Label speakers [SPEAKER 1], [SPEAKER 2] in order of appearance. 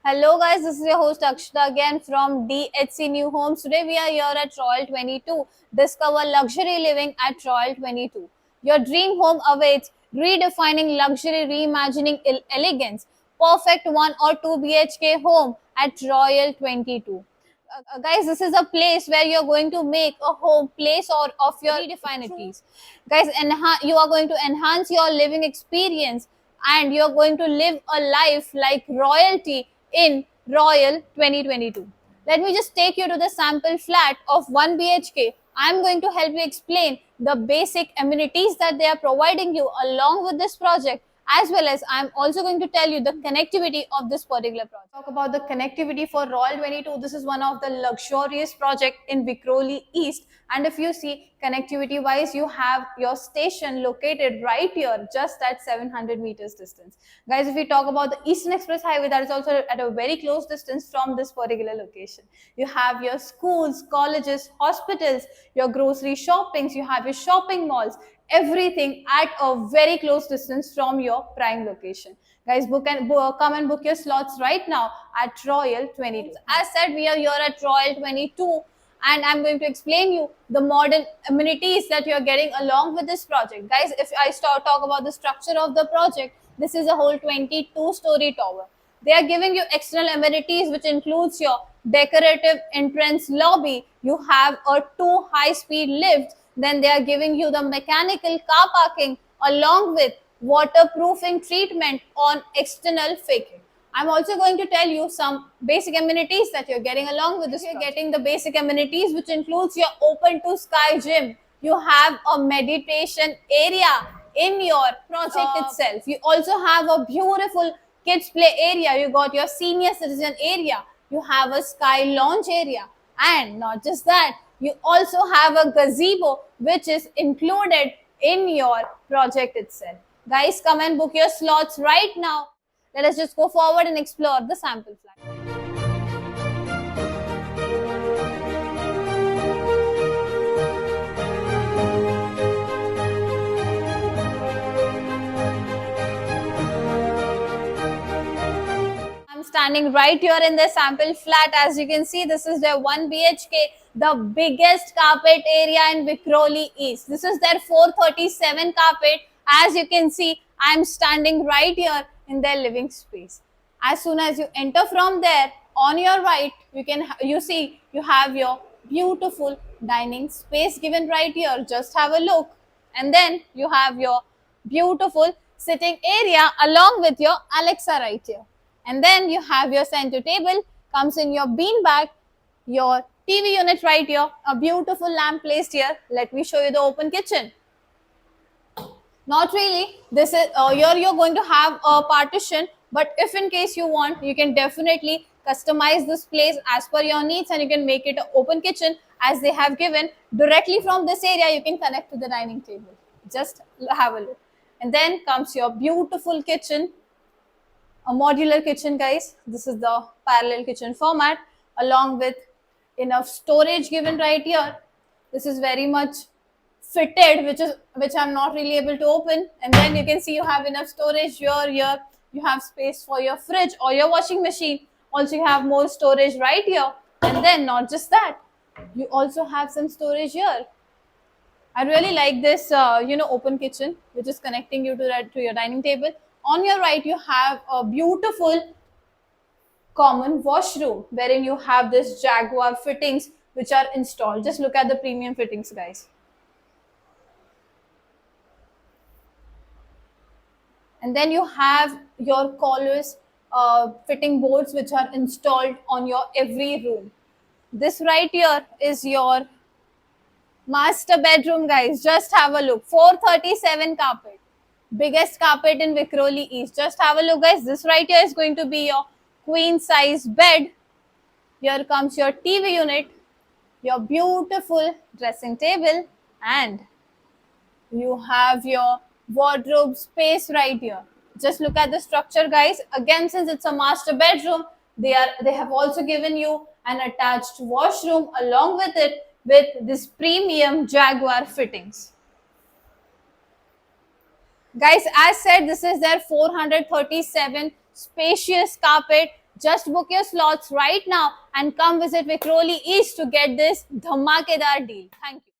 [SPEAKER 1] Hello guys, this is your host Akshita again from DHC New Homes. Today we are here at Royal 22. Discover luxury living at Royal 22. Your dream home awaits, redefining luxury, reimagining elegance. Perfect 1 or 2 BHK home at Royal 22. Guys, this is a place where you're going to make a home place or of your redefinities. Guys, you are going to enhance your living experience and you're going to live a life like royalty in Royal 2022. Let me just take you to the sample flat of 1 BHK. I'm going to help you explain the basic amenities that they are providing you along with this project, as well as I'm also going to tell you the connectivity of this particular project. Talk about the connectivity for Royal 22. This is one of the luxurious project in Vikhroli East, and if you see connectivity wise, you have your station located right here, just at 700 meters distance. Guys, if we talk about the Eastern Express Highway, that is also at a very close distance from this particular location. You have your schools, colleges, hospitals, your grocery shoppings, you have your shopping malls, everything at a very close distance from your prime location. Guys, come and book your slots right now at Royal 22. As said, we are here at Royal 22 and I'm going to explain you the modern amenities that you're getting along with this project. Guys, if I talk about the structure of the project, this is a whole 22-story tower. They are giving you external amenities which includes your decorative entrance lobby. You have a 2 high-speed lifts. Then they are giving you the mechanical car parking along with waterproofing treatment on external facade. I'm also going to tell you some basic amenities that you're getting along with this. You're getting the basic amenities which includes your open to sky gym. You have a meditation area in your project itself. You also have a beautiful kids play area. You got your senior citizen area. You have a sky lounge area. And not just that, you also have a gazebo which is included in your project itself. Guys, come and book your slots right now. Let us just go forward and explore the sample flat. I'm standing right here in the sample flat. As you can see, this is their 1 BHK, the biggest carpet area in Vikhroli East. This is their 437 carpet. As you can see, I'm standing right here in their living space. As soon as you enter from there, on your right, you have your beautiful dining space given right here. Just have a look. And then you have your beautiful sitting area along with your Alexa right here. And then you have your center table, comes in your bean bag, your TV unit right here, a beautiful lamp placed here. Let me show you the open kitchen. Not really. This is here you're going to have a partition, but if in case you want, you can definitely customize this place as per your needs and you can make it an open kitchen as they have given. Directly from this area, you can connect to the dining table. Just have a look. And then comes your beautiful kitchen, a modular kitchen, guys. This is the parallel kitchen format along with enough storage given right here. This is very much fitted, which I'm not really able to open. And then you can see you have enough storage here. You have space for your fridge or your washing machine. Also, you have more storage right here. And then not just that, you also have some storage here. I really like this, open kitchen, which is connecting you to your dining table. On your right, you have a beautiful common washroom wherein you have this Jaguar fittings which are installed. Just look at the premium fittings, guys. And then you have your Colors fitting boards which are installed on your every room. This right here is your master bedroom, guys. Just have a look. 437 carpet. Biggest carpet in Vikhroli East. Just have a look, guys. This right here is going to be your queen size bed. Here comes your TV unit, your beautiful dressing table, and you have your wardrobe space right here. Just look at the structure, guys. Again, since it's a master bedroom, they have also given you an attached washroom along with it with this premium Jaguar fittings. Guys, as said, this is their 437 spacious carpet Just book your slots right now and come visit Vikhroli East to get this dhamakedar deal. Thank you.